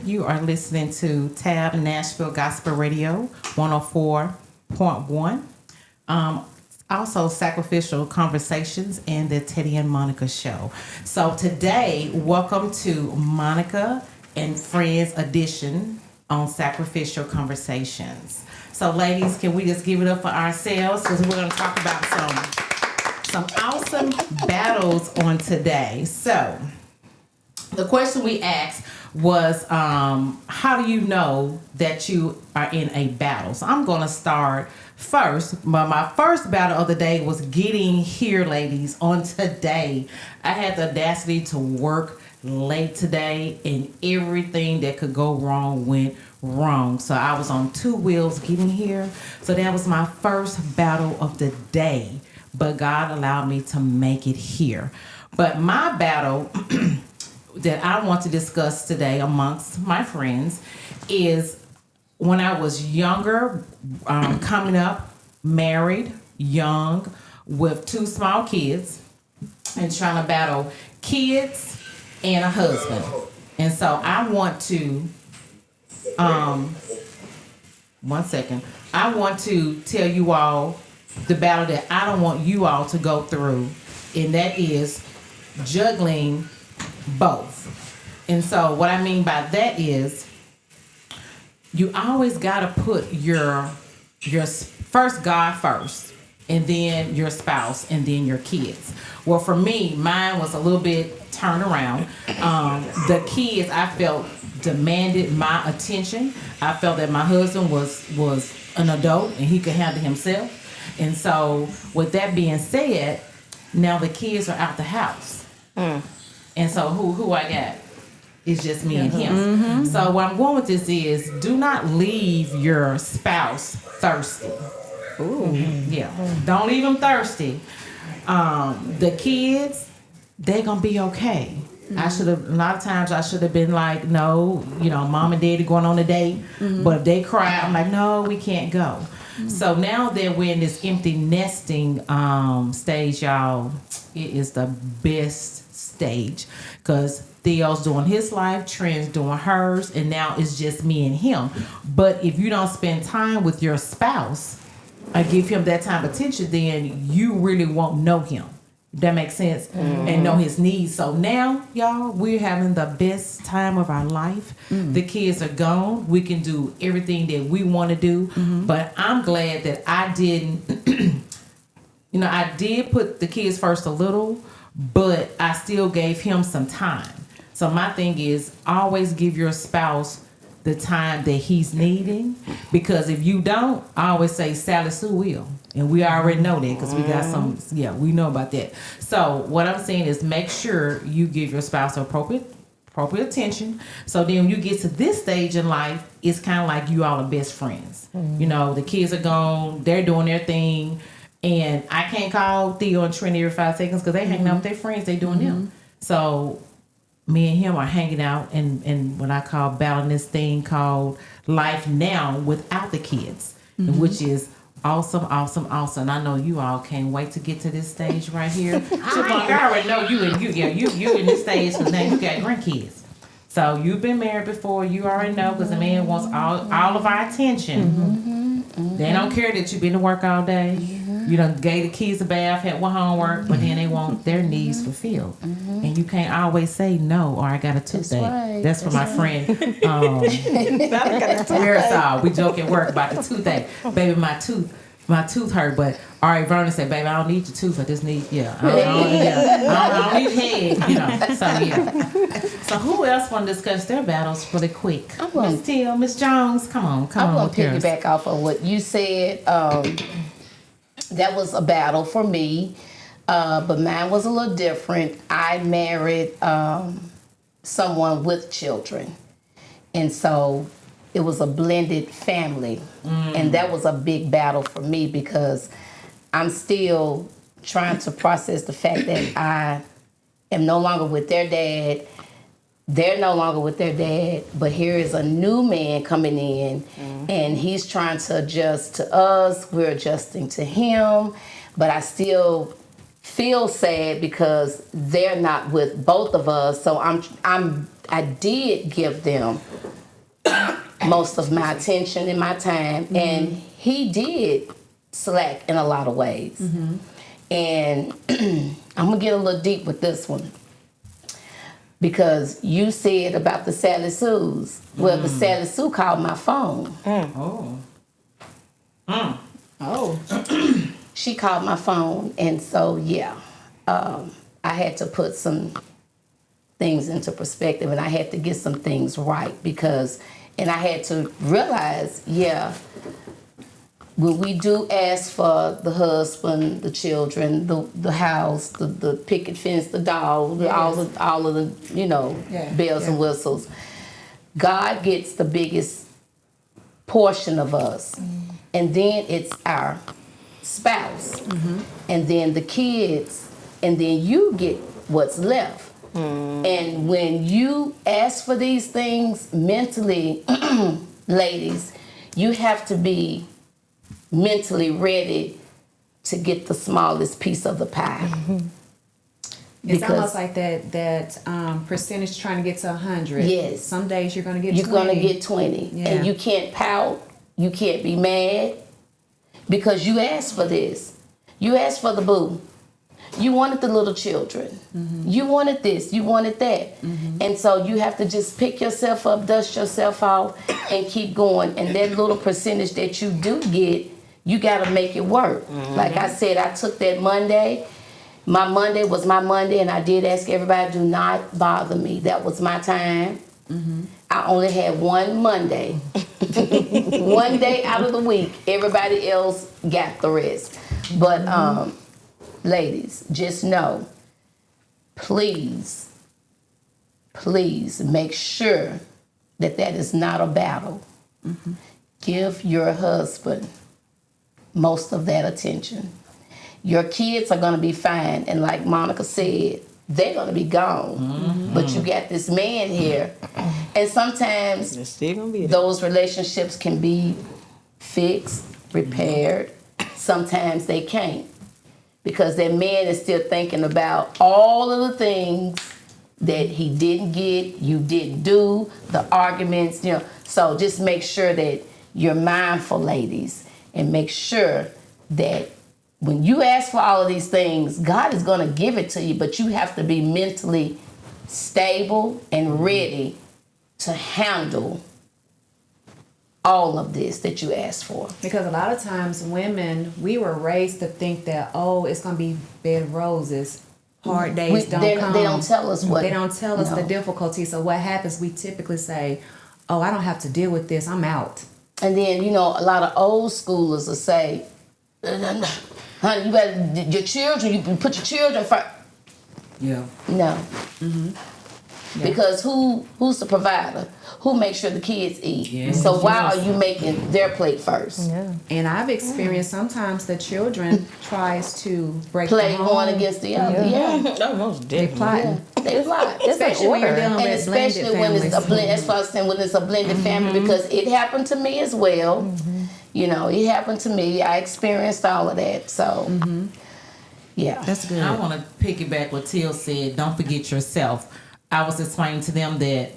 You are listening to Tab Nashville Gospel Radio 104.1. Also, Sacrificial Conversations and the Teddy and Monica Show. So today, welcome to Monica and Friends edition on Sacrificial Conversations. So ladies, can we just give it up for ourselves? Because we're going to talk about some awesome battles on today. So the question we asked was, how do you know that you are in a battle? So I'm going to start first. My first battle of the day was getting here, ladies, on today. I had the audacity to work late today, and everything that could go wrong went wrong. So I was on two wheels getting here. So that was my first battle of the day. But God allowed me to make it here. But my battle that I want to discuss today amongst my friends is when I was younger, coming up, married, young, with two small kids, and trying to battle kids and a husband. And so I want to, one second, I want to tell you all the battle that I don't want you all to go through, and that is juggling both. And so what I mean by that is you always got to put your first God first, and then your spouse, and then your kids. Well, for me, mine was a little bit turned around. The kids, I felt, demanded my attention. I felt that my husband was an adult and he could handle himself. And so with that being said, now the kids are out the house. And so who I got? It's just me and him. Mm-hmm. So what I'm going with this is, do not leave your spouse thirsty. Ooh. Mm-hmm. Yeah. Don't leave them thirsty. The kids, they're going to be okay. Mm-hmm. A lot of times I should have been like, no, mom and daddy going on a date. Mm-hmm. But if they cry, I'm like, no, we can't go. Mm-hmm. So now that we're in this empty nesting stage, y'all, it is the best stage, because Theo's doing his life, Trent's doing hers, and now it's just me and him. But if you don't spend time with your spouse or give him that time of attention, then you really won't know him. That makes sense? Mm-hmm. And know his needs. So now, y'all, we're having the best time of our life. Mm-hmm. The kids are gone. We can do everything that we want to do. Mm-hmm. But I'm glad that I didn't, I did put the kids first a little, but I still gave him some time. So my thing is, always give your spouse the time that he's needing, because if you don't, I always say Sally Sue will. And we already know that, because we got we know about that. So what I'm saying is, make sure you give your spouse appropriate attention. So then when you get to this stage in life, it's kind of like you all are best friends. Mm-hmm. The kids are gone, they're doing their thing. And I can't call Theo and Trinity every 5 seconds, because they hanging out with their friends, they doing them. So me and him are hanging out and what I call battling this thing called life now without the kids, which is awesome. And I know you all can't wait to get to this stage right here. I already know you in this stage, because now you got grandkids. So you've been married before, you already know, because the man wants all of our attention. They don't care that you've been to work all day. You done gave the kids a bath, had one homework, but then they want their needs fulfilled. And you can't always say no, or I got a toothache. That's for my friend Marisol. We joke at work about the toothache. Baby, my tooth hurt, but Ari Vernon said, baby, I don't need your tooth, I just need, I don't need head, so yeah. So who else want to discuss their battles really quick? Miss Teal, Miss Jones, come on. I'm going to piggyback off of what you said. That was a battle for me, but mine was a little different. I married someone with children, and so it was a blended family, and that was a big battle for me, because I'm still trying to process the fact that I am no longer with their dad. They're no longer with their dad, but here is a new man coming in, and he's trying to adjust to us. We're adjusting to him, but I still feel sad because they're not with both of us. So I'm did give them most of my attention and my time, and he did slack in a lot of ways. And I'm gonna get a little deep with this one, because you said about the Sally Sue's. Well, the Sally Sue called my phone. She called my phone, and so I had to put some things into perspective, and I had to get some things right, and I had to realize, when we do ask for the husband, the children, the house, the picket fence, the dog, all of the bells and whistles, God gets the biggest portion of us, and then it's our spouse, and then the kids, and then you get what's left. And when you ask for these things mentally, ladies, you have to be mentally ready to get the smallest piece of the pie. It's almost like that percentage trying to get to 100. Yes. Some days you're going to get 20. You're going to get 20. Yeah. And you can't pout. You can't be mad, because you asked for this. You asked for the boo. You wanted the little children. You wanted this. You wanted that. And so you have to just pick yourself up, dust yourself off, and keep going. And that little percentage that you do get, you got to make it work. Like I said, I took that Monday. My Monday was my Monday, and I did ask everybody, do not bother me. That was my time. I only had one Monday. One day out of the week. Everybody else got the rest. But ladies, just know, please make sure that is not a battle. Give your husband most of that attention. Your kids are going to be fine, and like Monica said, they're going to be gone. But you got this man here, and sometimes those relationships can be fixed, repaired. Sometimes they can't, because that man is still thinking about all of the things that he didn't get, you didn't do, the arguments, So just make sure that you're mindful, ladies, and make sure that when you ask for all of these things, God is going to give it to you, but you have to be mentally stable and ready to handle all of this that you asked for. Because a lot of times women, we were raised to think that, it's going to be bed of roses. Hard days don't come. They don't tell us what. They don't tell us the difficulty. So what happens, we typically say, I don't have to deal with this. I'm out. And then, a lot of old schoolers will say, honey, you better, your children, you put your children first. Yeah. No. Because who's the provider? Who makes sure the kids eat? Yes. So why are you making their plate first? Yeah. And I've experienced sometimes the children tries to break Play the home. one against the other. Yeah. Oh, most They definitely. plotting. They plot. Especially when you're dealing And with blended especially when it's a families. blend, that's what I was saying, when it's a blended family, because it happened to me as well. It happened to me. I experienced all of that. So, yeah. That's good. I want to piggyback what Teal said. Don't forget yourself. I was explaining to them that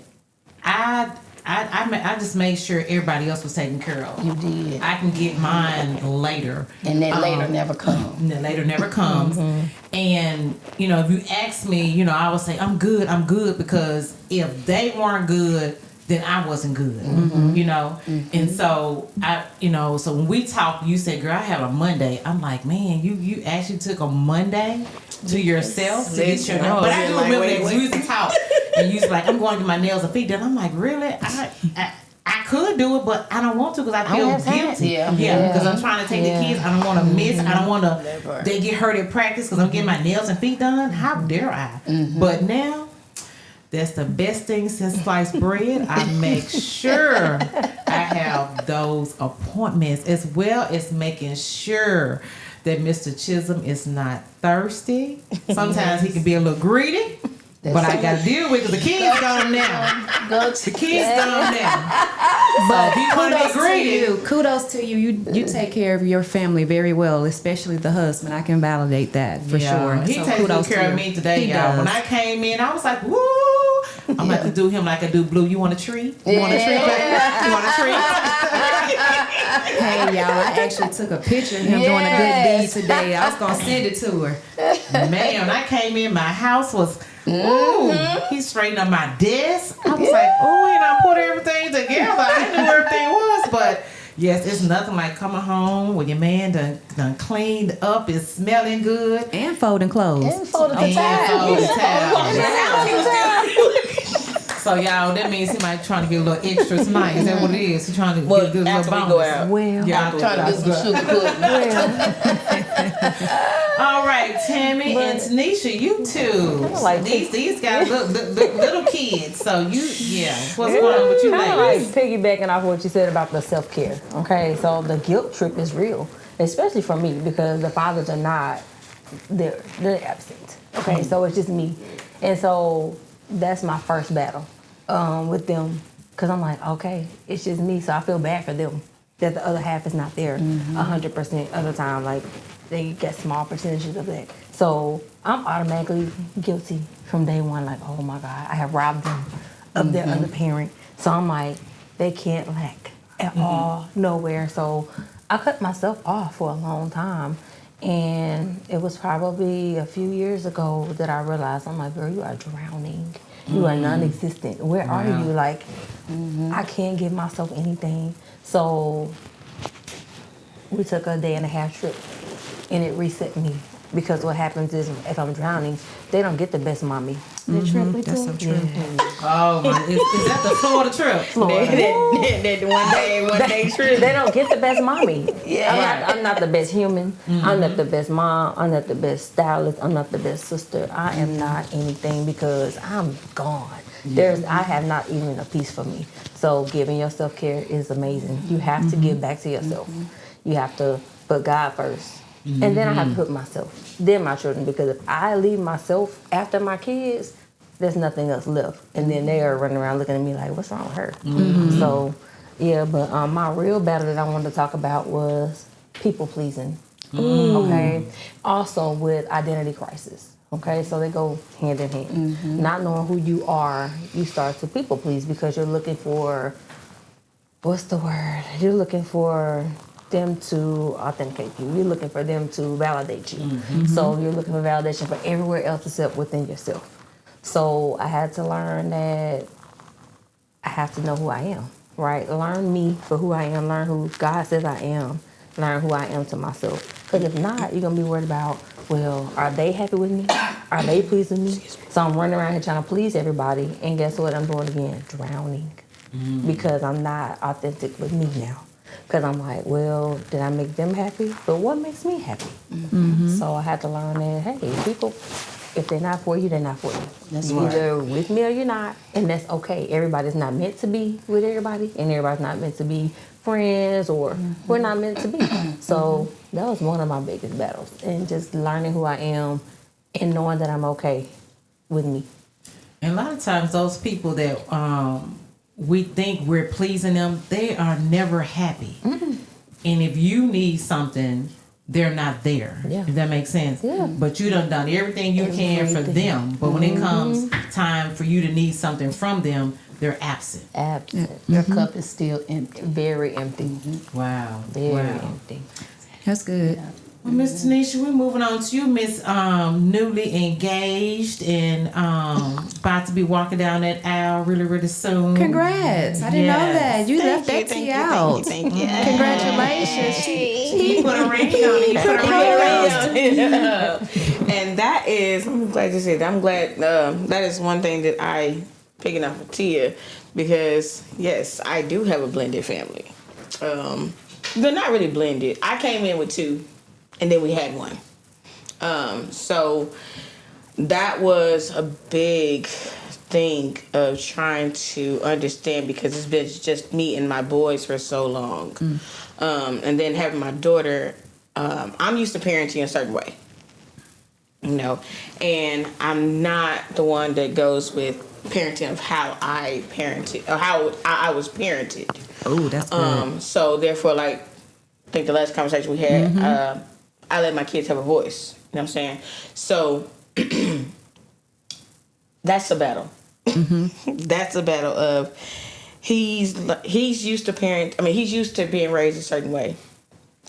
I just made sure everybody else was taken care of. You did. I can get mine later. And that later never comes. And that later never comes. And, if you ask me, I would say, I'm good, because if they weren't good, then I wasn't good, And so so when we talk, you said, girl, I have a Monday. I'm like, man, you actually took a Monday to yourself to get your, but I do remember that you used to talk and you used to like, I'm going to get my nails and feet done. I'm like, really? I could do it, but I don't want to, because I feel guilty. Yeah. Because I'm trying to take the kids. I don't want to miss. I don't want to, they get hurt at practice because I'm getting my nails and feet done. How dare I? But now, that's the best thing since sliced bread. I make sure I have those appointments, as well as making sure that Mr. Chisholm is not thirsty. Sometimes he can be a little greedy, but I got to deal with it, because the kids gone now. The kids gone now. But if you want to be greedy, Kudos to you. You take care of your family very well, especially the husband. I can validate that for sure. He So takes good kudos care to of you. me today, He y'all. does. When I came in, I was like, woo! I'm about to do him like I do Blue. You want a tree? You want a tree? You want a tree? Hey y'all, I actually took a picture of him doing a good deed today. I was gonna send it to her. Man, when I came in, my house was, he straightened up my desk. I was like, and I put everything together. I knew where everything was, but yes, it's nothing like coming home when your man done cleaned up, is smelling good. And folding clothes. And folded the And towel. folded towels. So y'all, that means he might trying to get a little extra tonight. Is that what it is? He's trying to get a good little after we bonus. go out. Well, Yeah, I'm trying to get some sugar pudding. all right, Tammy and Tanisha, you two. like These guys look little kids. So what's going on with you Kind of like ladies? piggybacking off what you said about the self-care. Okay, so the guilt trip is real, especially for me because the fathers are not there; they're absent. Okay, so it's just me, and so that's my first battle with them because I'm like, okay, it's just me, so I feel bad for them that the other half is not there 100% of the time. Like they get small percentages of that, so I'm automatically guilty from day one. Like, oh my God, I have robbed them of their other parent. So I'm like, they can't lack at all, nowhere. So I cut myself off for a long time. And it was probably a few years ago that I realized, I'm like, girl, you are drowning. You are non-existent. Where are you? Like, I can't give myself anything. So we took a 1.5-day trip and it reset me. Because what happens is if I'm drowning, they don't get the best mommy. The trip we that's so took? true. Oh my! Is that the Florida trip? That one day trip. They don't get the best mommy. I'm not the best human. I'm not the best mom. I'm not the best stylist. I'm not the best sister. I am not anything because I'm gone. I have not even a piece for me. So giving your self-care is amazing. You have to give back to yourself. You have to put God first. And then I have to put myself, then my children, because if I leave myself after my kids, there's nothing else left. And then they are running around looking at me like, what's wrong with her? So, but my real battle that I wanted to talk about was people pleasing. Okay. Also with identity crisis. Okay, so they go hand in hand. Not knowing who you are, you start to people please because you're looking for, what's the word? You're looking for them to authenticate you. You're looking for them to validate you. So you're looking for validation for everywhere else except within yourself. So I had to learn that I have to know who I am, right? Learn me for who I am, learn who God says I am, learn who I am to myself. Because if not, you're going to be worried about, well, are they happy with me? Are they pleasing me? So I'm running around here trying to please everybody. And guess what I'm doing again? Drowning. Because I'm not authentic with me now. Because I'm like, well, did I make them happy? But what makes me happy? So I had to learn that, hey, people, if they're not for you, they're not for you. That's You're right. either with me or you're not. And that's okay. Everybody's not meant to be with everybody. And everybody's not meant to be friends or we're not meant to be. So that was one of my biggest battles. And just learning who I am and knowing that I'm okay with me. And a lot of times those people that we think we're pleasing them, they are never happy. And if you need something, they're not there. Yeah. If that makes sense. Yeah. But you done everything you can for them. But when it comes time for you to need something from them, they're absent. Absent. Your cup is still empty. Very empty. Wow. Very empty. That's good. Well, Miss Tanisha, we're moving on to you, Miss newly engaged and about to be walking down that aisle really, really soon. Congrats. I didn't know that. You left that tea out. Thank you. Congratulations. He put a ring on it. He put a ring on it. And that is, I'm glad you said that. I'm glad that is one thing that I picking up with Tia because yes, I do have a blended family. They're not really blended. I came in with 2, and then we had 1. So that was a big thing of trying to understand because it's been just me and my boys for so long. And then having my daughter, I'm used to parenting a certain way, and I'm not the one that goes with parenting of how I parented or how I was parented. Oh, that's good. So therefore, like, I think the last conversation we had, I let my kids have a voice. You know what I'm saying? So that's the battle. That's a battle of he's used to he's used to being raised a certain way.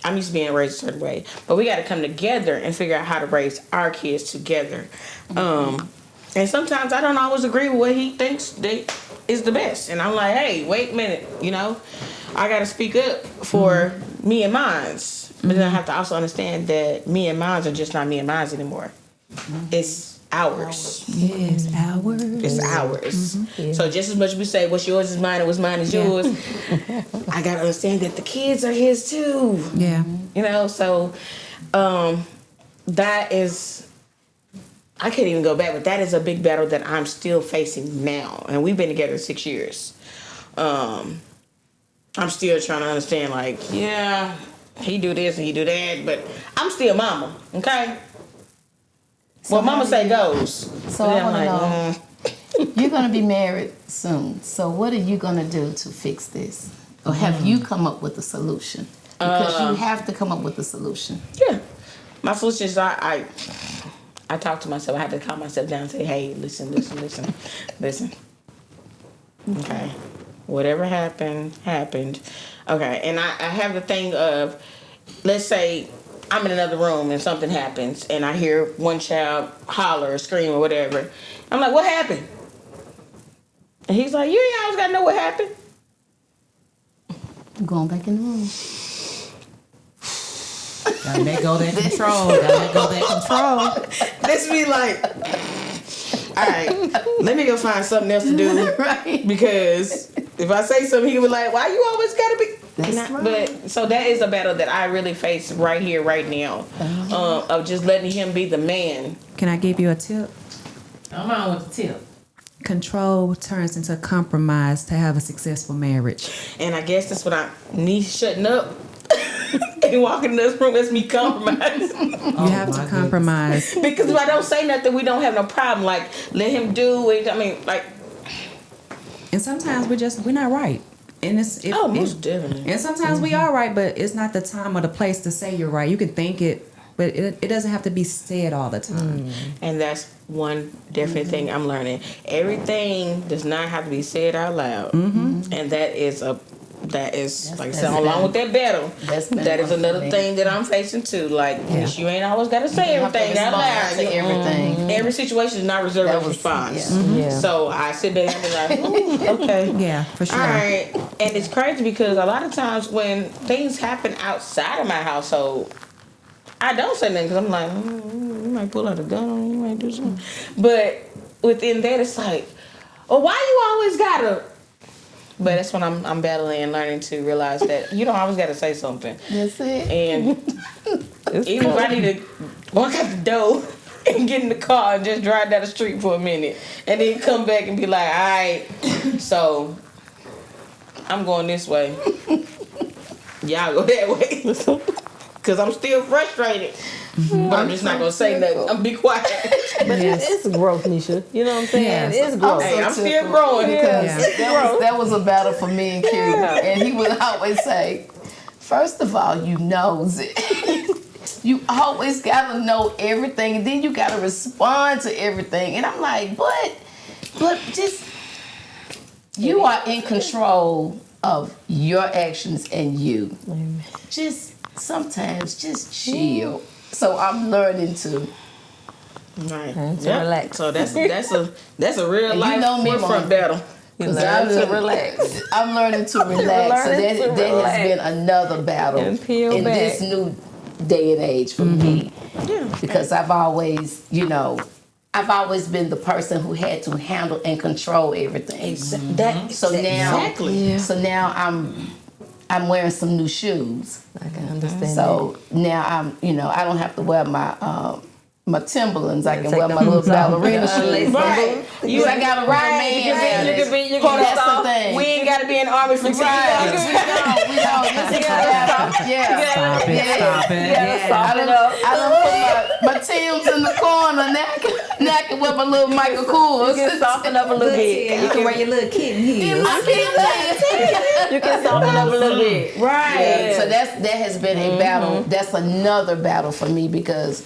I'm used to being raised a certain way, but we got to come together and figure out how to raise our kids together. And sometimes I don't always agree with what he thinks is the best, and I'm like, hey, wait a minute, I got to speak up for me and mines, but then I have to also understand that me and mines are just not me and mines anymore. It's ours. Yes, ours. It's ours. So just as much as we say what's yours is mine and what's mine is yours, I gotta understand that the kids are his too. Yeah. So that is, I can't even go back, but that is a big battle that I'm still facing now. And we've been together 6 years. I'm still trying to understand, he do this and he do that, but I'm still mama, okay? Well, mama say goes. So I want to know, you're going to be married soon. So what are you going to do to fix this? Or have you come up with a solution? Because you have to come up with a solution. Yeah. My solution is I talk to myself. I have to calm myself down and say, hey, listen. Okay. Whatever happened. Okay. And I have the thing of, let's say, I'm in another room and something happens and I hear one child holler or scream or whatever. I'm like, what happened? And he's like, you ain't always got to know what happened. I'm going back in the room. Gotta let go that control. Let's be like, all right, let me go find something else to do. Right. Because if I say something, he can be like, why you always got to be... That's right. But so that is a battle that I really face right here, right now, of just letting him be the man. Can I give you a tip? I'm on with the tip. Control turns into compromise to have a successful marriage. And I guess that's what I need shutting up and walking in this room. That's me compromising. You have to compromise. Because if I don't say nothing, we don't have no problem. Like, let him do it. And sometimes we're not right. And most definitely. And sometimes we are right, but it's not the time or the place to say you're right. You can think it, but it doesn't have to be said all the time. And that's one definite thing I'm learning. Everything does not have to be said out loud. And that is like I said, along with that battle, that is another thing that I'm facing too. Like, you ain't always got to say everything out loud. Everything. Every situation is not reserved for response. So I sit there and be like, okay. Yeah, for sure. All right. And it's crazy because a lot of times when things happen outside of my household, I don't say nothing because I'm like, you might pull out a gun on you, you might do something. But within that, it's like, why you always gotta... But that's when I'm battling and learning to realize that you don't always got to say something. That's it. And even if I need to walk out the door and get in the car and just drive down the street for a minute and then come back and be like, all right, so I'm going this way. Y'all go that way. Because I'm still frustrated. But I'm just not going to say nothing. I'm be quiet. But it's growth, Nisha. You know what I'm saying? Yes. It's growth. Hey, I'm still growing. Because that was a battle for me and Q. And he would always say, first of all, you knows it. You always got to know everything. And then you got to respond to everything. And I'm like, but just, you are in control of your actions and you. Just sometimes just chill. So I'm learning to. Right. Relax. So that's a real And life you know me, forefront Mom. battle. You learn to relax. I'm learning to relax. So that has been another battle And peel in back. this new day and age for me. Yeah. Because I've always been the person who had to handle and control everything. Exactly. So now I'm wearing some new shoes. I can understand So now I don't have to wear my Timberlands. I can Take wear them my little boots off. ballerina shoes. Right. You I got a real man. You can That's the thing. We ain't got to be in the army for 10 Right. years. We don't. This is what happened. Yeah. Stop it. I done put my Tim's in the corner, knacking with my little Michael Kors. You can soften up a little bit. You can wear your little kitten heels. You can soften up a little bit. Right. So that has been a battle. That's another battle for me because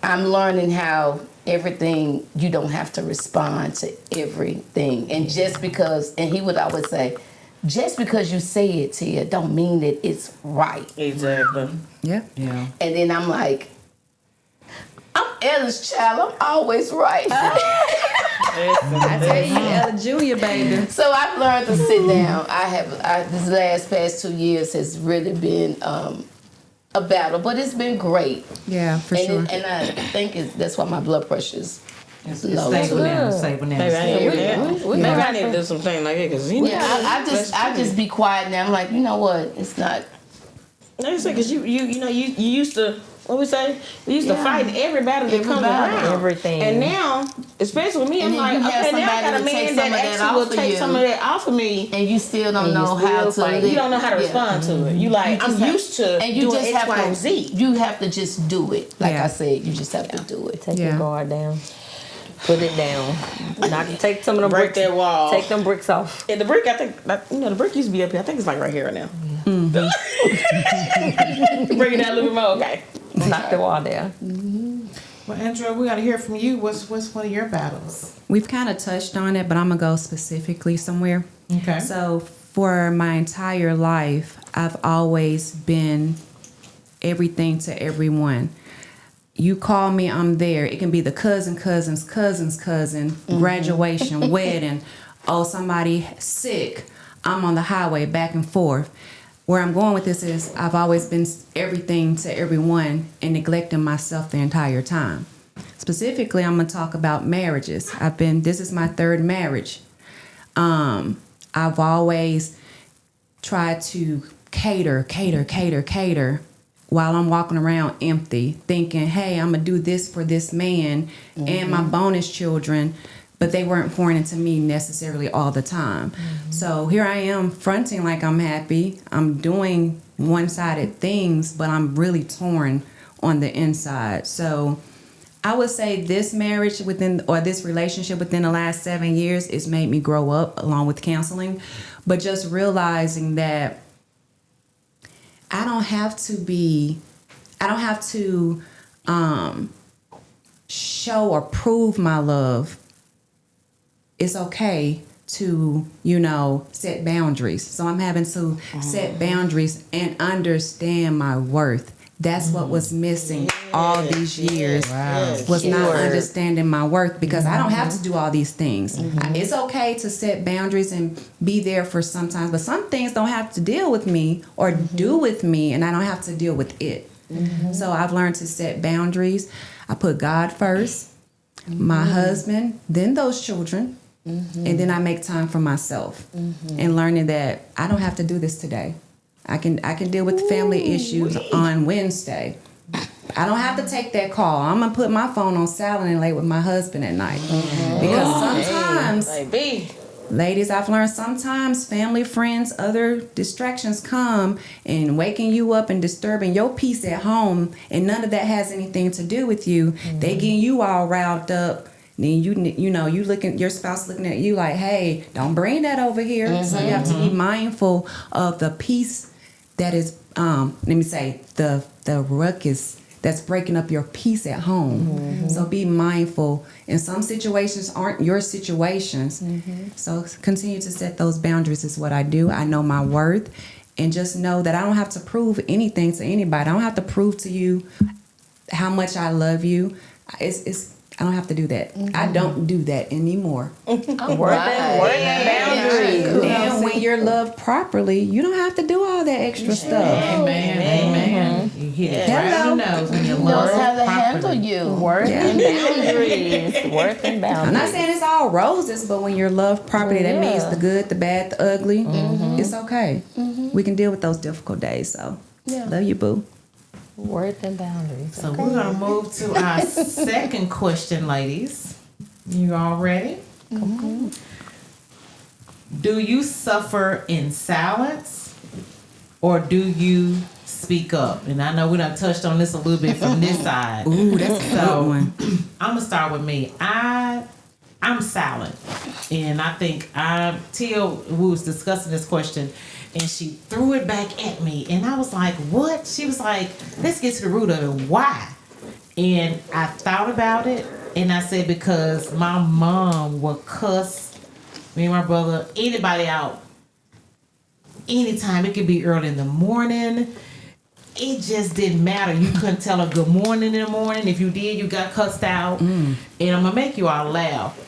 I'm learning how everything, you don't have to respond to everything. And just because, and he would always say, just because you say it, Tia, don't mean that it's right. Exactly. Yeah. Yeah. And then I'm like, I'm Ella's child, I'm always right. I tell you, Ella Junior, baby. So I've learned to sit down. This past 2 years has really been a battle, but it's been great. Yeah, for sure. And I think that's why my blood pressure is It's low. stable now. Stable now. Maybe I need to do some things like that because Yeah, I just be quiet now. I'm like, you know what? It's not. Like I said, because you used to, what we say? We used to fight every battle that comes around. Everything. And now, especially with me, And I'm then like, you have okay, now I got a somebody to take man some of that that actually will off of take you. some of that off of me. And you still don't And you know how to. still fight. You don't know how to respond to it. You like, I'm used to and you doing just X, have Y, to. and Z. You have to just do it. Like Yeah. I said, you just have to do it. Take Yeah. your guard down. Put it down. Take some of them Break bricks. that wall. Take them bricks off. And the brick, I think, the brick used to be up here. I think it's like right here now. Bring it down a little bit more. Okay. Knock the wall down. Well, Andrea, we got to hear from you. What's one of your battles? We've kind of touched on it, but I'm going to go specifically somewhere. Okay. So for my entire life, I've always been everything to everyone. You call me, I'm there. It can be the cousin, graduation, wedding. Oh, somebody sick. I'm on the highway back and forth. Where I'm going with this is I've always been everything to everyone and neglecting myself the entire time. Specifically, I'm going to talk about marriages. This is my third marriage. I've always tried to cater while I'm walking around empty, thinking, hey, I'm going to do this for this man and my bonus children, but they weren't pouring into me necessarily all the time. So here I am fronting like I'm happy. I'm doing one-sided things, but I'm really torn on the inside. So I would say this marriage this relationship within the last 7 years has made me grow up along with counseling, but just realizing that I don't have to show or prove my love. It's okay to, set boundaries. So I'm having to set boundaries and understand my worth. That's what was missing all these years, was not understanding my worth, because I don't have to do all these things. It's okay to set boundaries and be there for sometimes, but some things don't have to deal with me or do with me, and I don't have to deal with it. So I've learned to set boundaries. I put God first, my husband, then those children, and then I make time for myself, and learning that I don't have to do this today. I can deal with family issues on Wednesday. I don't have to take that call. I'm gonna put my phone on silent and lay with my husband at night. Because sometimes, ladies, I've learned sometimes family, friends, other distractions come and waking you up and disturbing your peace at home, and none of that has anything to do with you. They getting you all riled up. Then your spouse looking at you like, hey, don't bring that over here. So you have to be mindful of the peace that is, the ruckus that's breaking up your peace at home. So be mindful. And some situations aren't your situations. So continue to set those boundaries is what I do. I know my worth, and just know that I don't have to prove anything to anybody. I don't have to prove to you how much I love you. I don't have to do that. I don't do that anymore. Worth and boundaries. And when you're loved properly, you don't have to do all that extra stuff. Amen. You hit it right on the nose when you Knows love how to properly. handle you. Worth and boundaries. Worth and boundaries. I'm not saying it's all roses, but when you're loved properly, that means the good, the bad, the ugly. It's okay. We can deal with those difficult days. So, love you, boo. Worth and boundaries. So we're going to move to our second question, ladies. You all ready? Do you suffer in silence, or do you speak up? And I know we done touched on this a little bit from this side. Ooh, that's a good one. I'm going to start with me. I'm silent. And I think Tia, who was discussing this question, and she threw it back at me. And I was like, what? She was like, let's get to the root of it. Why? And I thought about it, and I said, because my mom would cuss me and my brother, anybody out, anytime. It could be early in the morning. It just didn't matter. You couldn't tell her good morning in the morning. If you did, you got cussed out. And I'm going to make you all laugh.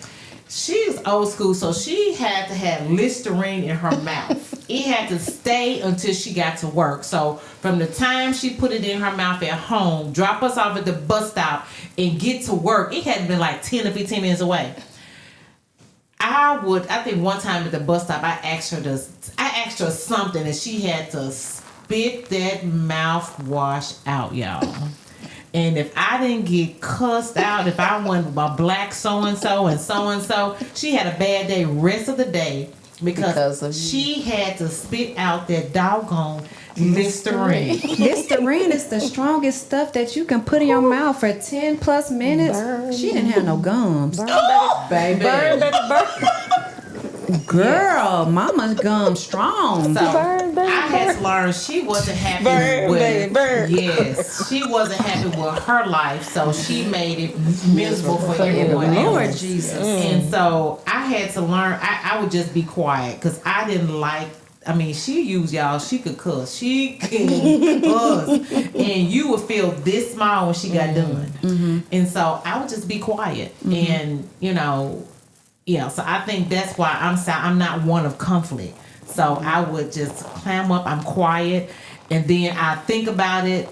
She's old school, so she had to have Listerine in her mouth. It had to stay until she got to work. So from the time she put it in her mouth at home, drop us off at the bus stop, and get to work, it had been like 10 or 15 minutes away. I think one time at the bus stop, I asked her something, and she had to spit that mouthwash out, y'all. And if I didn't get cussed out, if I wasn't my black so-and-so and so-and-so, she had a bad day rest of the day because she had to spit out that doggone Listerine. Listerine is the strongest stuff that you can put in your mouth for 10 plus minutes. Burn. She didn't have no gums. Baby. Burn, baby, burn. Girl, mama's gum strong. So I had to learn she wasn't happy with yes, she wasn't happy with her life, so she made it miserable for everyone Lord else. Jesus. And so I had to learn. I would just be quiet because I didn't like. I mean, she used y'all. She could cuss. She could cuss, and you would feel this small when she got done. And so I would just be quiet, and you know. Yeah, so I think that's why I'm not one of conflict. So I would just clam up, I'm quiet, and then I think about it,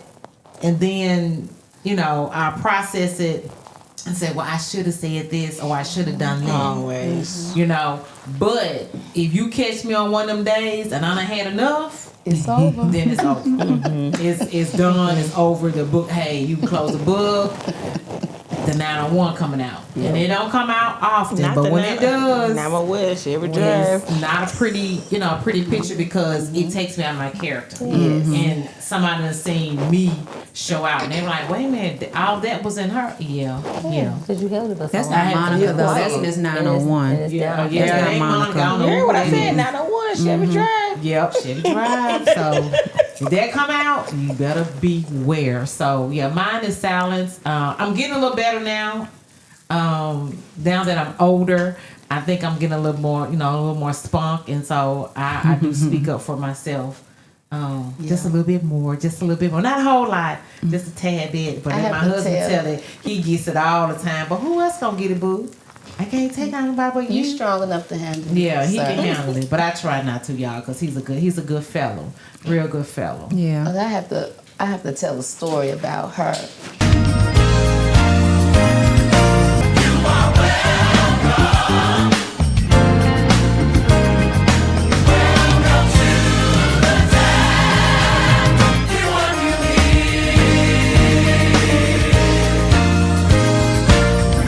and then, you know, I process it and say, well, I should have said this, or I should have done that. Always. You know, but if you catch me on one of them days and I done had enough, It's over. then it's over. It's done, it's over. The book, hey, you can close the book. The 901 coming out, and it don't come out often, but when it does, now I wish every drive. it's not a pretty picture because it takes me out of my character. And somebody has seen me show out, and they're like, "Wait a minute, all that was in her." Yeah. Because you held us That's on. not Monica, though. quiet. That's Miss 901. And it's Yeah, down. yeah, That's that ain't not Monica. I don't Monica. know You heard what I who said? that is. 901 Chevy Drive. Yep, Chevy Drive. So if that come out, you better beware. So yeah, mine is silence. I'm getting a little better now. Now that I'm older, I think I'm getting a little more spunk, and so I do speak up for myself. Just a little bit more, not a whole lot, just a tad bit. But I if have my to husband tell- tell it, he gets it all the time. But who else gonna get it, boo? I can't take on nobody but You you. strong enough to handle it. Yeah, he so. can handle it, but I try not to, y'all, because he's a good fellow, real good fellow. Yeah. But I have to tell a story about her.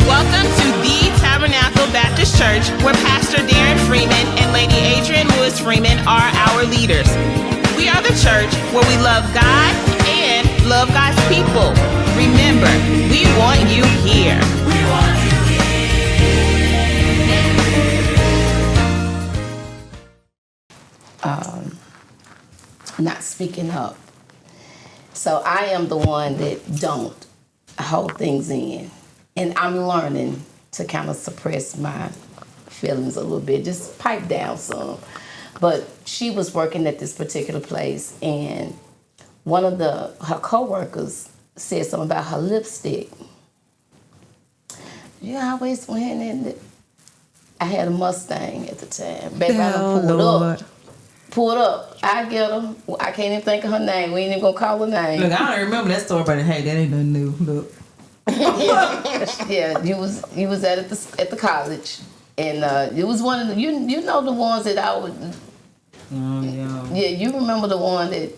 Welcome to the Tabernacle Baptist Church, where Pastor Darren Freeman and Lady Adrian Lewis Freeman are our leaders. We are the church where we love God and love God's people. Remember, we want you here. Not speaking up. So I am the one that don't hold things in. And I'm learning to kind of suppress my feelings a little bit, just pipe down some. But she was working at this particular place, and one of her coworkers said something about her lipstick. You always went in. I had a Mustang at the time. Baby, I done pulled up. I get her. I can't even think of her name. We ain't even gonna call her name. Look, I don't remember that story, but hey, that ain't nothing new. Look. Yeah, you was at the college, and it was one of the you know the ones that I would. Oh yeah. Yeah, you remember the one that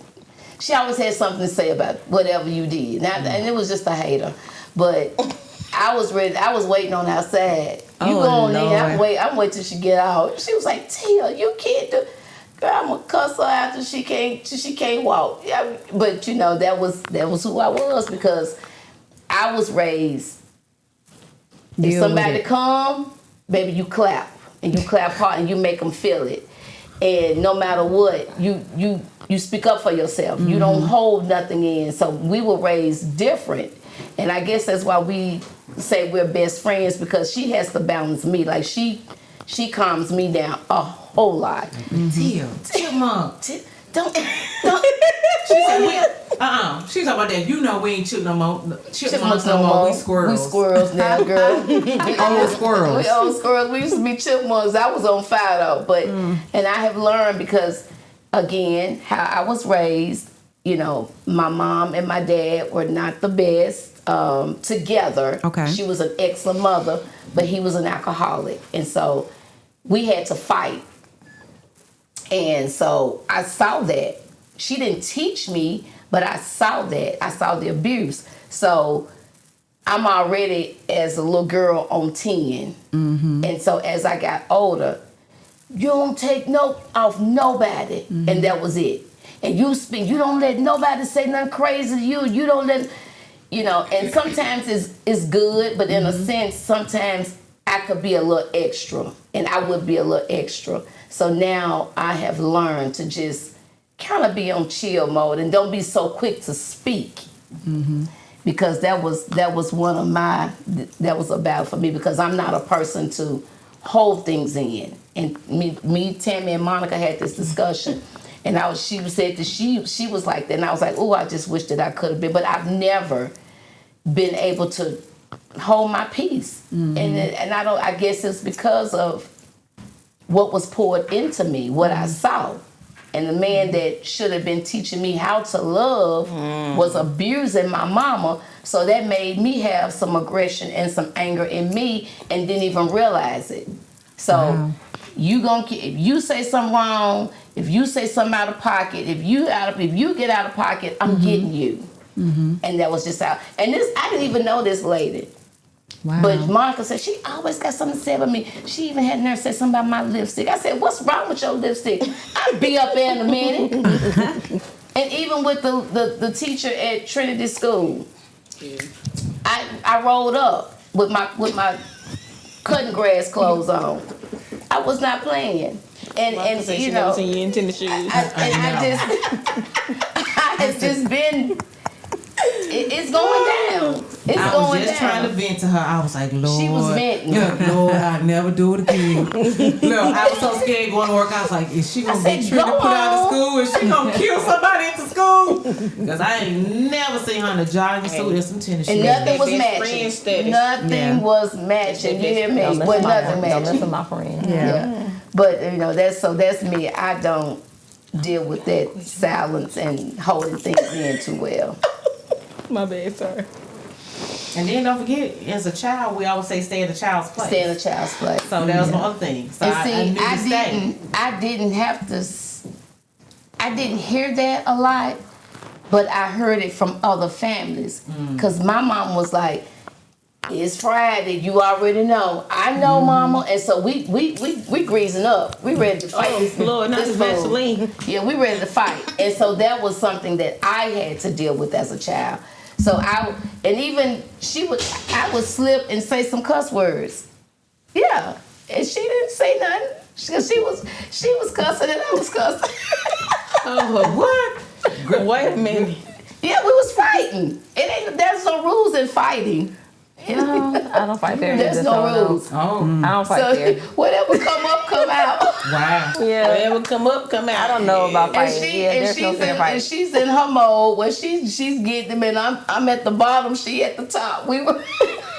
she always had something to say about whatever you did. Now, and it was just a hater, but I was ready. I was waiting on outside. You Oh, go on in. Lord. I'm waiting till she get out. She was like, "Tia, you can't do." Girl, I'm gonna cuss her after she can't walk. Yeah, but you know that was who I was, because I was raised. If Deal with somebody it. come, baby, you clap, and you clap hard, and you make them feel it. And no matter what, you speak up for yourself. You don't hold nothing in. So we were raised different. And I guess that's why we say we're best friends, because she has to balance me. Like she calms me down a whole lot. Tia, chipmunk. Don't. She said, she's talking about that. You know we ain't chipmunks no more. We squirrels. We squirrels now, girl. Old squirrels. We old squirrels. We used to be chipmunks. I was on fire though. But, and I have learned, because, again, how I was raised, you know, my mom and my dad were not the best together. Okay. She was an excellent mother, but he was an alcoholic. And so we had to fight. And so I saw that. She didn't teach me, but I saw that. I saw the abuse. So I'm already, as a little girl, on 10. And so as I got older, you don't take note of nobody. And that was it. And you don't let nobody say nothing crazy to you. You don't let, you know, and sometimes it's good, but in a sense, sometimes I could be a little extra, and I would be a little extra. So now I have learned to just kind of be on chill mode and don't be so quick to speak. Because that was that was a battle for me, because I'm not a person to hold things in. And me, Tammy, and Monica had this discussion, and she said that she was like that, and I was like, oh, I just wish that I could have been, but I've never been able to hold my peace, and I guess it's because of what was poured into me, what I saw. And the man that should have been teaching me how to love was abusing my mama. So that made me have some aggression and some anger in me, and didn't even realize it. So if you say something wrong, if you say something out of pocket, if you get out of pocket, I'm getting you. And that was just how. And this, I didn't even know this lady. Wow. But Monica said she always got something to say about me. She even had nerve to say something about my lipstick. I said, what's wrong with your lipstick? I'll be up there in a minute. And even with the teacher at Trinity School, I rolled up with my cutting grass clothes on. I was not playing. And you know, seen you in tennis shoes. It's just been. It's going down. I was just trying to vent to her. I was like, Lord. She was venting. Lord, I'd never do it again. Look, I was so scared going to work. I was like, is she going to get Trina put out of school? Is she going to kill somebody at the school? Because I ain't never seen her in a jogging suit and some tennis shoes. And nothing was matching. Nothing was matching. You hear me? But nothing matching. Don't mess with my friend. Yeah. But, you know, that's me. I don't deal with that silence and holding things in too well. My bad, sorry. And then don't forget, as a child, we always say stay in the child's place. Stay in the child's place. So that was my other thing. So and I didn't have to. I didn't hear that a lot, but I heard it from other families. Because my mom was like, "It's Friday, you already know." I know, Mama, and so we greasing up. We ready to fight. Oh Lord, not this Vaseline. Yeah, we ready to fight, and so that was something that I had to deal with as a child. So I would slip and say some cuss words. Yeah, and she didn't say nothing. She was cussing and I was cussing. Oh, what? Wait a minute. Yeah, we was fighting. There's no rules in fighting. No, I don't fight there. There's no rules. Oh. I don't fight there. Whatever come up, come out. Wow. Yeah. Whatever come up, come out. I don't know about And fighting. There's no fair fight. and she's in her mode where she's getting them, and I'm at the bottom, she at the top. We were.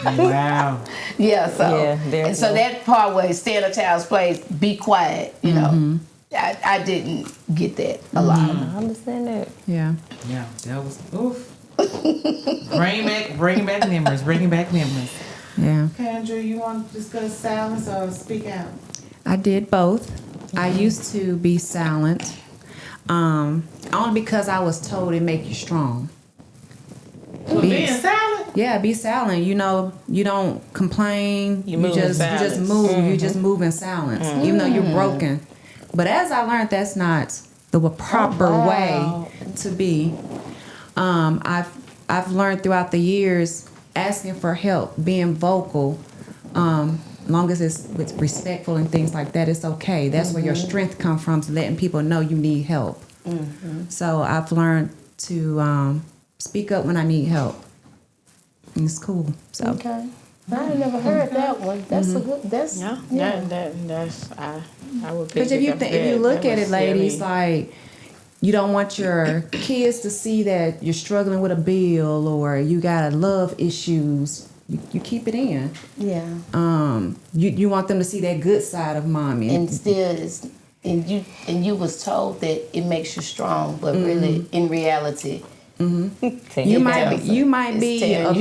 Wow. Yeah. So Yeah, so that part where stay in a child's place, be quiet. You know, I didn't get that a lot. I understand that. Yeah. Yeah, that was oof. Bringing back memories. Yeah. Okay, Andrew, you want to discuss silence or speak out? I did both. I used to be silent, only because I was told it make you strong. Being silent? Yeah, be silent. You know, you don't complain. You move in just silence. move. You just move in silence, even though you're broken. But as I learned, that's not the proper way to be. I've learned throughout the years, asking for help, being vocal, long as it's with respectful and things like that, it's okay. That's where your strength comes from, to letting people know you need help. So I've learned to speak up when I need help. And it's cool. So Okay. I ain't never heard that one. That's a good. That's Yeah, that's I would pick because if you look at it, ladies, silly. like you don't want your kids to see that you're struggling with a bill or you got love issues. You keep it in. Yeah. You want them to see that good side of mommy. And still is, and you was told that it makes you strong, but really in reality, You might be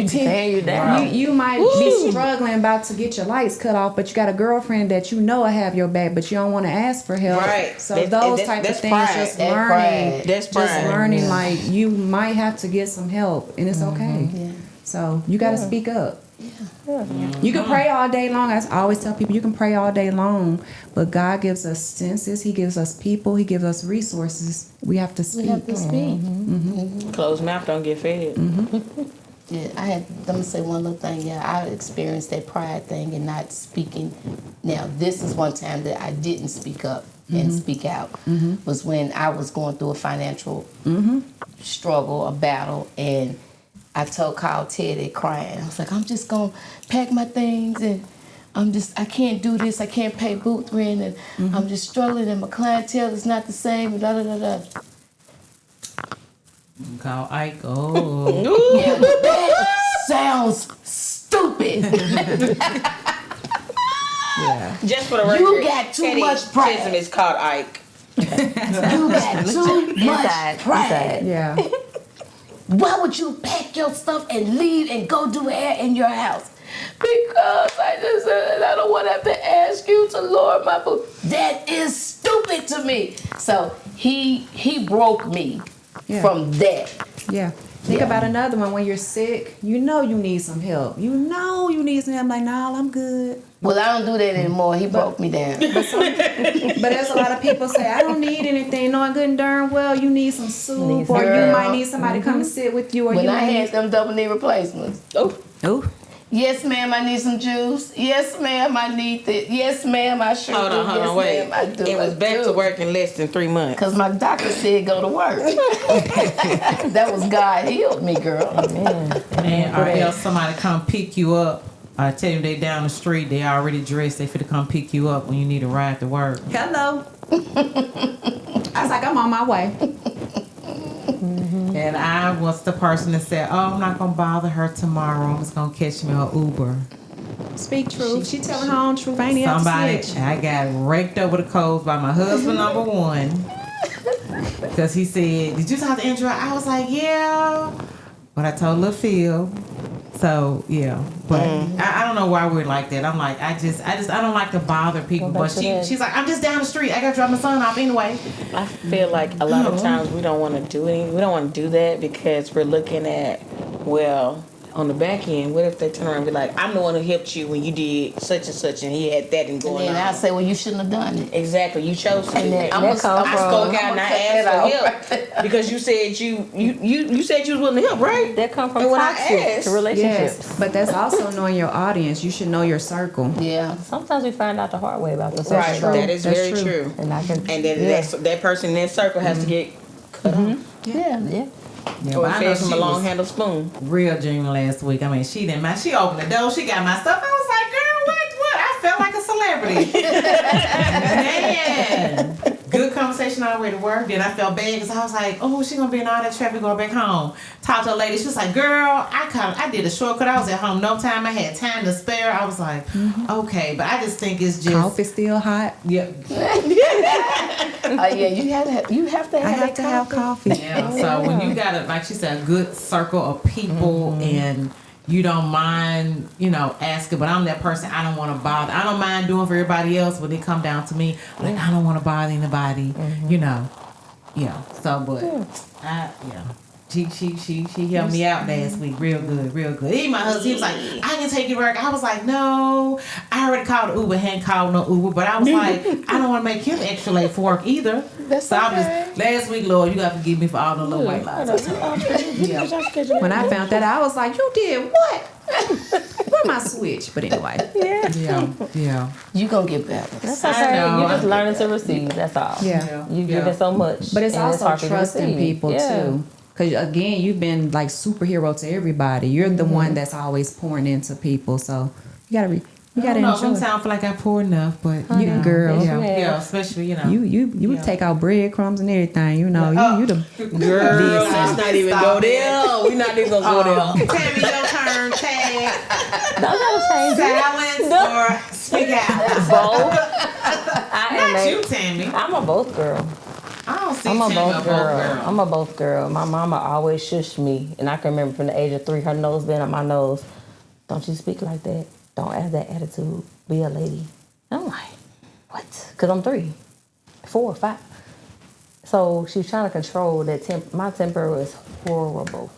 tearing you down. You might be struggling about to get your lights cut off, but you got a girlfriend that you know will have your back, but you don't want to ask for help. Right. So those type of that's things, pride. just That's learning, pride. That's just pride. learning. Like you might have to get some help, and it's okay. Yeah. So you got to speak up. You can pray all day long. I always tell people you can pray all day long, but God gives us senses. He gives us people. He gives us resources. We have to speak. We have to speak. Closed mouth don't get fed. Yeah, let me say one little thing. Yeah, I experienced that pride thing and not speaking. Now, this is one time that I didn't speak up and speak out. Was when I was going through a financial struggle, a battle, and I told Kyle Teddy crying. I was like, I'm just gonna pack my things and I can't do this. I can't pay booth rent and I'm just struggling and my clientele is not the same. And da da da da. Call Ike. Oh. Yeah, that sounds stupid. Yeah. Just for the record, You got too Teddy much pride. Chisholm is called Ike. You got too much Inside. pride. Yeah. Why would you pack your stuff and leave and go do hair in your house? Because I just said I don't want to have to ask you to lower my food. That is stupid to me. So he broke me from that. Yeah. Think about another one. When you're sick, you know you need some help. You know you need some help. Like, nah, I'm good. Well, I don't do that anymore. He broke me down. But there's a lot of people say, I don't need anything, knowing good and darn well you need some soup, or you might need somebody to come and sit with you, or When you I might had need... them double knee replacements. Oh. Yes, ma'am, I need some juice. Yes, ma'am, I need this. Yes, ma'am, I sure Hold do. on, Yes, wait. ma'am, I do. It was back to work in less than 3 months. Because my doctor said go to work. That was God healed me, girl. And or else somebody come pick you up. I tell you they down the street, they already dressed, they finna come pick you up when you need a ride to work. Hello. I was like, I'm on my way. And I was the person that said, oh, I'm not gonna bother her tomorrow. I'm just gonna catch me an Uber. Speak truth. She telling her own truth. Ain't have to Somebody, snitch. I got raked over the coals by my husband, number one. Because he said, did you talk to Andrew? I was like, yeah. But I told Lil Phil. So, yeah. But I don't know why we're like that. I'm like, I don't like to bother people. But she's like, I'm just down the street. I got to drop my son off anyway. I feel like a lot of times we don't want to do that because we're looking at, well, on the back end, what if they turn around and be like, I'm the one who helped you when you did such and such and he had that and And going then on. I say, well, you shouldn't have done it. Exactly, you chose to. And I that come spoke from- out and I asked for help because you said you said you was willing to help, right? That come from And when I toxic asked- relationships. Yes, but that's also knowing your audience. You should know your circle. Yeah. Sometimes we find out the hard way about the social Right, circle. that is That's very true. true. And I can, And then that person in that circle has to get cut off. Yeah. yeah. Yeah, Or but I know fed from she a long was handled spoon. real genuine last week. I mean, she didn't mind. She opened the door. She got my stuff. I was like, girl, what? I felt like a celebrity. Man. Good conversation on the way to work. Then I felt bad because I was like, oh, she going to be in all that traffic going back home. Talked to a lady. She was like, girl, I did a shortcut. I was at home no time. I had time to spare. I was like, okay. But I just think it's just. Coffee still hot. Yeah. Yeah, you have to I have to have coffee. Yeah. So when you got like she said, a good circle of people and you don't mind, asking, but I'm that person, I don't want to bother. I don't mind doing for everybody else when they come down to me. Like, I don't want to bother anybody, Yeah. So, but, She helped me out last week real good. Even my husband, he was like, I can take you to work. I was like, no. I already called Uber, hadn't called no Uber, but I was like, I don't want to make him extra late for work either. That's I'm okay. just, last week, Lord, you got to forgive me for all the little white lies I told. When I found that, I was like, you did what? Where my switch? But anyway. Yeah. You gonna get better. That's I okay. know. You're just learning to receive. That's all. Yeah. You give it so much. But it's and also hard for you to trusting receive. people Yeah. too. Because again, you've been like superhero to everybody. You're the one that's always pouring into people. So you gotta I don't know. enjoy. Sometimes I feel like I pour enough, but You girl. yeah, especially You take out breadcrumbs and everything. You know, you the Girl, let's not even go there. We're not even gonna go there. Tammy, your turn. Tag Don't gotta change it. silence or speak out. Both. Not you, Tammy. I'm a both girl. I don't see I'm a Tammy both girl. I'm a both girl. My mama always shushed me, and I can remember from the age of 3, her nose being on my nose. Don't you speak like that. Don't have that attitude. Be a lady. I'm like, what? Because I'm 3, 4, 5. So she's trying to control that my temper was horrible.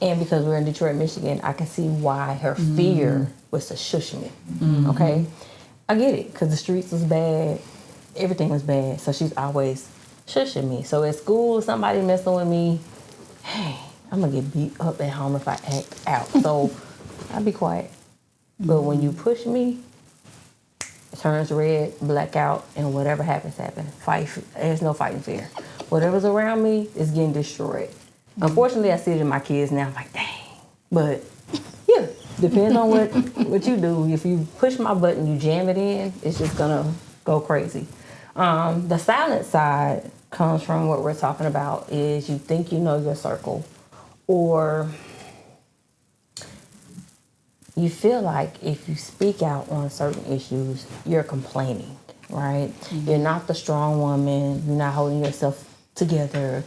And because we're in Detroit, Michigan, I can see why her fear was to shush me. Okay? I get it, because the streets was bad. Everything was bad. So she's always shushing me. So at school, somebody messing with me, hey, I'm going to get beat up at home if I act out. So I'll be quiet. But when you push me, it turns red, blackout, and whatever happens, happen. There's no fighting fear. Whatever's around me is getting destroyed. Unfortunately, I see it in my kids now. I'm like, dang. But yeah, depends on what you do. If you push my button, you jam it in, it's just gonna go crazy. The silent side comes from what we're talking about is you think you know your circle, or you feel like if you speak out on certain issues, you're complaining, right? You're not the strong woman. You're not holding yourself together.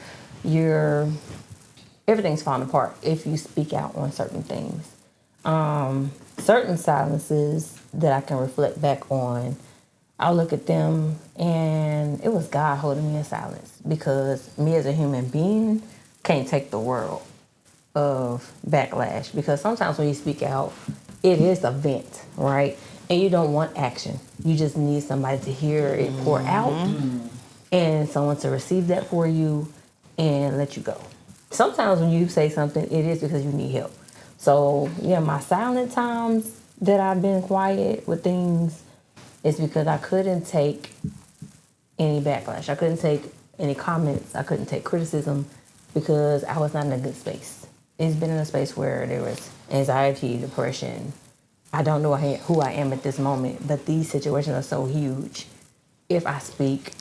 Everything's falling apart if you speak out on certain things. Certain silences that I can reflect back on, I'll look at them and it was God holding me in silence, because me as a human being can't take the world of backlash, because sometimes when you speak out, it is a vent, right? And you don't want action. You just need somebody to hear it pour out and someone to receive that for you and let you go. Sometimes when you say something, it is because you need help. So yeah, my silent times that I've been quiet with things is because I couldn't take any backlash. I couldn't take any comments. I couldn't take criticism because I was not in a good space. It's been in a space where there was anxiety, depression. I don't know who I am at this moment, but these situations are so huge. If I speak,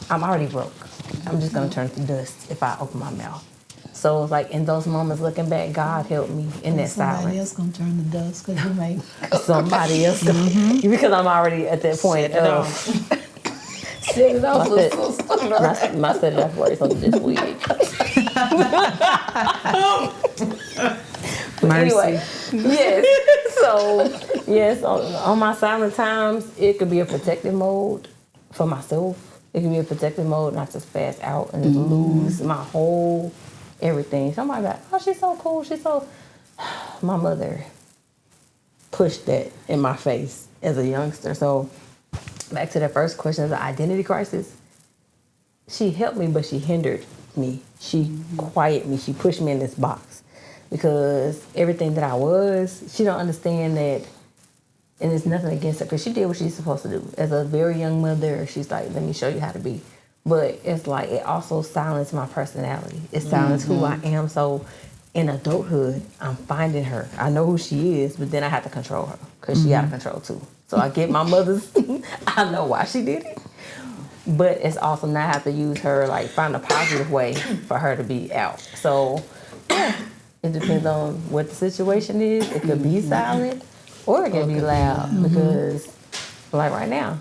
I'm already broke. I'm just gonna turn to dust if I open my mouth. So it's like in those moments, looking back, God helped me in that silence. Somebody else gonna turn to dust because you make Somebody else, because I'm already at that point. set it off. My set it off words on this week. Anyway, yes. So yes, on my silent times, it could be a protective mode for myself. It can be a protective mode, not just pass out and just lose my whole everything. Somebody like, oh, she's so cool. She's so. My mother pushed that in my face as a youngster. So back to the first question of the identity crisis. She helped me, but she hindered me. She quieted me. She pushed me in this box because everything that I was, she don't understand that. And it's nothing against her because she did what she's supposed to do. As a very young mother, she's like, let me show you how to be. But it's like, it also silenced my personality. It silenced who I am. So in adulthood, I'm finding her. I know who she is, but then I have to control her because she out of control too. So I get my mother's, I know why she did it. But it's also now I have to use her, like find a positive way for her to be out. So yeah, it depends on what the situation is. It could be silent. Or it can be loud because, like right now,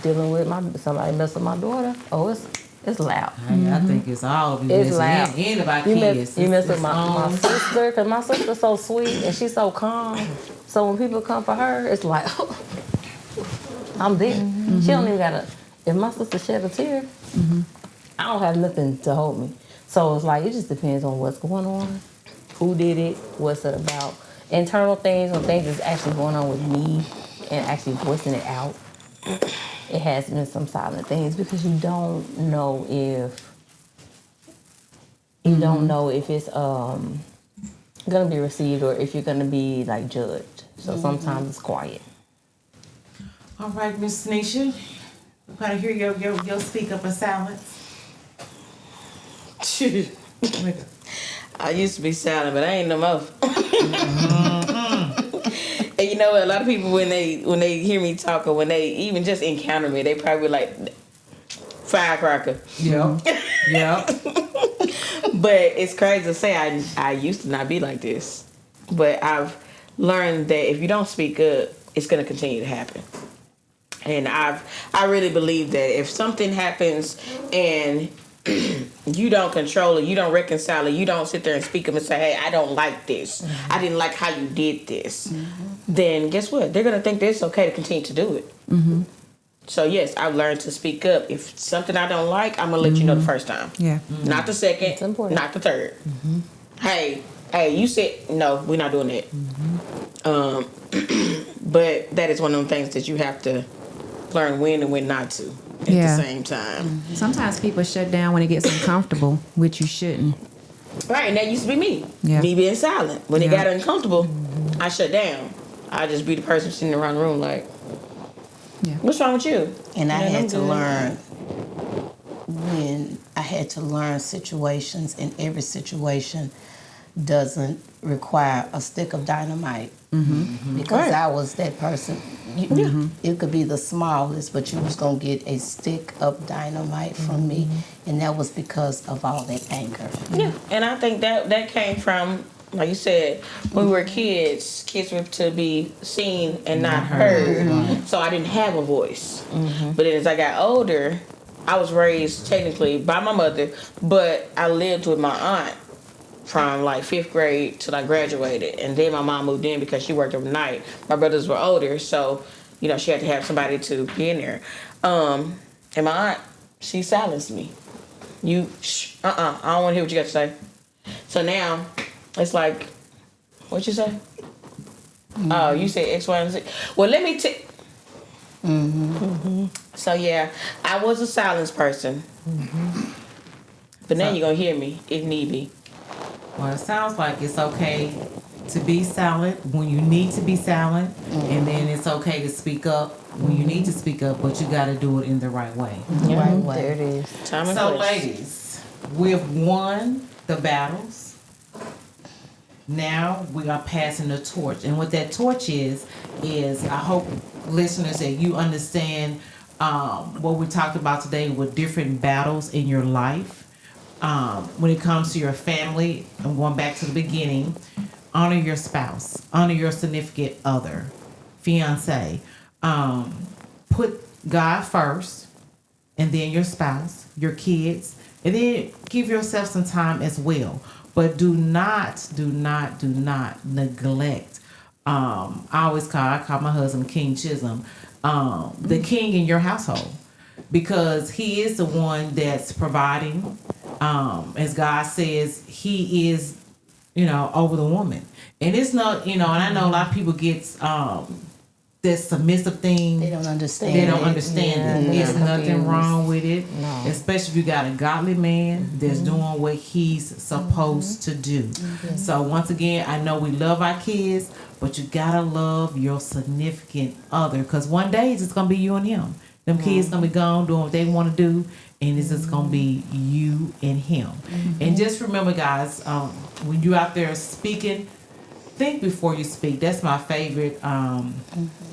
dealing with somebody messing with my daughter. Oh, it's loud. I think it's all of you. It's loud. And of our You kids. mess with my sister, because my sister's so sweet and she's so calm. So when people come for her, it's like, I'm there. She don't even gotta. If my sister shed a tear, I don't have nothing to hold me. So it's like, it just depends on what's going on, who did it, what's it about. Internal things, when things is actually going on with me and actually voicing it out, it has been some silent things because you don't know if it's gonna be received or if you're gonna be like judged. So sometimes it's quiet. All right, Miss Nisha, we gotta hear your speak up in silence. I used to be silent, but I ain't no more. And you know what? A lot of people when they hear me talk or when they even just encounter me, they probably like firecracker. Yep. Yep. But it's crazy to say I used to not be like this. But I've learned that if you don't speak up, it's gonna continue to happen. And I really believe that if something happens and you don't control it, you don't reconcile it, you don't sit there and speak up and say, hey, I don't like this. Mm-hmm. I didn't like how you did this. Mm-hmm. Then guess what? They're going to think that it's okay to continue to do it. Mm-hmm. So, yes, I've learned to speak up. If something I don't like, I'm going to let you know the first time. Yeah. Mm-hmm. Not the second, not the third. Mm-hmm. Hey, you said, no, we're not doing that. Mm-hmm. But that is one of them things that you have to learn when and when not to. At the same time. Mm-hmm. Sometimes people shut down when it gets uncomfortable, which you shouldn't. Right, and that used to be me. Yeah. Me being silent. When it got uncomfortable, I shut down. I just be the person sitting around the room like, what's wrong with you? And I had to learn situations, and every situation doesn't require a stick of dynamite. Mm-hmm. Because I was that person. It could be the smallest, but you was going to get a stick of dynamite from me. And that was because of all that anger. Yeah, and I think that came from, like you said, when we were kids were to be seen and not heard. Mm-hmm. So I didn't have a voice. Mm-hmm. But then as I got older, I was raised technically by my mother, but I lived with my aunt from like 5th grade till I graduated. And then my mom moved in because she worked overnight. My brothers were older, so, you know, she had to have somebody to be in there. And my aunt, she silenced me. I don't want to hear what you got to say. So now, it's like, what you say? Mm-hmm. Oh, you said X, Y, and Z. Well, let me So, yeah, I was a silence person. Mm-hmm. But now you're going to hear me if need be. Well, it sounds like it's okay to be silent when you need to be silent, and then it's okay to speak up when you need to speak up, but you got to do it in the right way. Right way. There it is. Time and So, place. ladies, we've won the battles. Now we are passing the torch, and what that torch is I hope listeners that you understand what we talked about today with different battles in your life. When it comes to your family, I'm going back to the beginning, honor your spouse, honor your significant other, fiance. Put God first, and then your spouse, your kids, and then give yourself some time as well. But do not neglect. I call my husband King Chisholm, the king in your household, because he is the one that's providing. As God says, he is, over the woman. And it's not, and I know a lot of people get that submissive thing. They don't understand. They don't understand it. Yeah, There's nothing wrong with it. No. Especially if you got a godly man that's doing what he's supposed to do. Mm-hmm. So once again, I know we love our kids, but you gotta love your significant other, because one day it's just gonna be you and him. Them kids gonna be gone doing what they want to do, and it's just gonna be you and him. Mm-hmm. And just remember, guys, when you're out there speaking, think before you speak. That's my favorite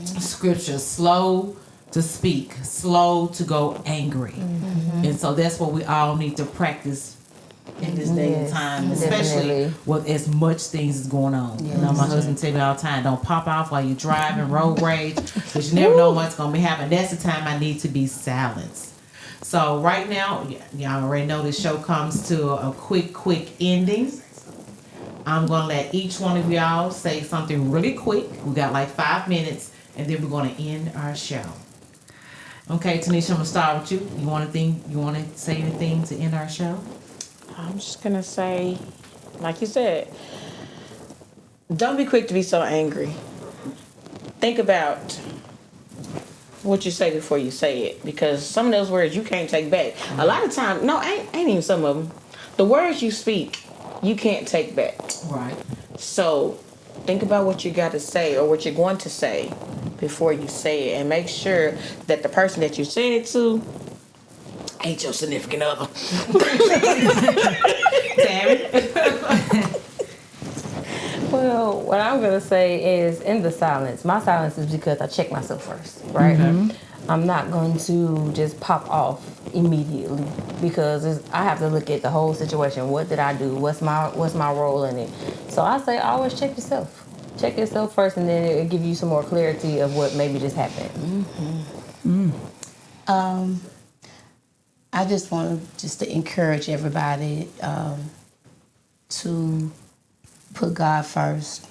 scripture. Slow to speak, slow to go angry. Mm-hmm. And so that's what we all need to practice in this day and time, especially with as much things is going on. Yes. My husband tell me all the time, don't pop off while you're driving, road rage, because you never know what's going to be happening. That's the time I need to be silenced. So right now, y'all already know this show comes to a quick ending. I'm going to let each one of y'all say something really quick. We got like 5 minutes, and then we're going to end our show. Okay, Tanisha, I'm going to start with you. You want to say anything to end our show? I'm just going to say, like you said, don't be quick to be so angry. Think about what you say before you say it, because some of those words you can't take back. Mm-hmm. A lot of times, ain't even some of them. The words you speak, you can't take back. Right. So think about what you got to say or what you're going to say before you say it, and make sure that the person that you say it to ain't your significant other. Tammy? Well, what I'm gonna say is, in the silence, my silence is because I check myself first, right? I'm not going to just pop off immediately because I have to look at the whole situation. What did I do? What's my role in it? So I say always check yourself. Check yourself first, and then it'll give you some more clarity of what maybe just happened. I just want to encourage everybody to put God first,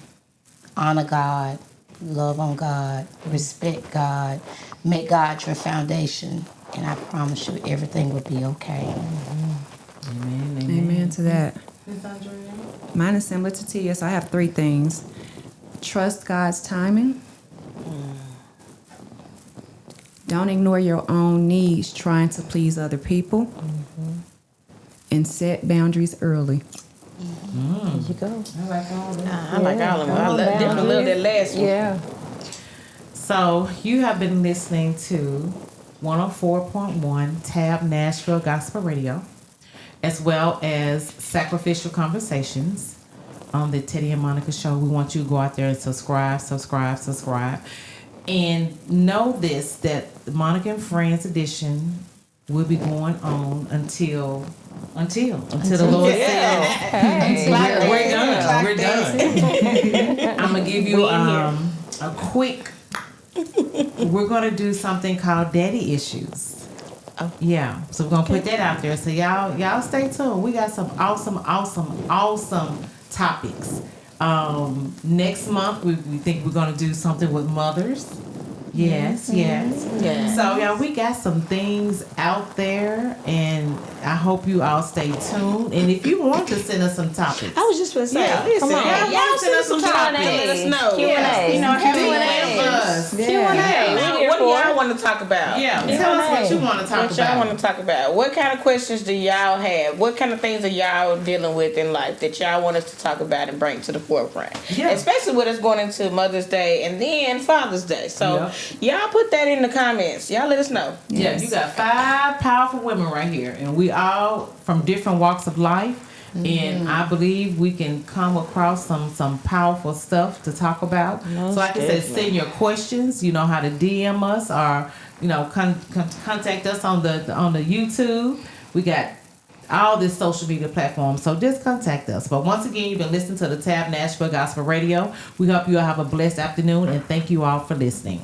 honor God, love on God, respect God, make God your foundation, and I promise you everything will be okay. Amen to that. Mine is similar to Tia's. I have 3 things. Trust God's timing. Don't ignore your own needs trying to please other people. And set boundaries early. There you go. I like all of them. I definitely love that last one. Yeah. So you have been listening to 104.1 Tab Nashville Gospel Radio, as well as Sacrificial Conversations on the Teddy and Monica Show. We want you to go out there and subscribe. And know this, that the Monica and Friends edition will be going on until the Lord says, we're done. I'm going to give you a quick, we're going to do something called Daddy Issues. Yeah, so we're going to put that out there. So y'all stay tuned. We got some awesome topics. Next month, we think we're going to do something with mothers. Yes. So, yeah, we got some things out there, and I hope you all stay tuned. And if you want to send us some topics, I was just going to say, listen, come on. y'all send us some topics. Let us know. Q&A. You know, have Q&A. Q&A. What do y'all want to talk about? yeah, tell us what you want to talk What y'all about. want to talk about? What kind of questions do y'all have? What kind of things are y'all dealing with in life that y'all want us to talk about and bring to the forefront? Yeah. Especially with us going into Mother's Day and then Father's Day. So y'all put that in the comments. Y'all let us know. Yeah, you got 5 powerful women right here, and we all from different walks of life. And I believe we can come across some powerful stuff to talk about. So like I said, send your questions. You know how to DM us, or contact us on the YouTube. We got all this social media platforms, so just contact us. But once again, you've been listening to the Tab Nashville Gospel Radio. We hope you all have a blessed afternoon, and thank you all for listening.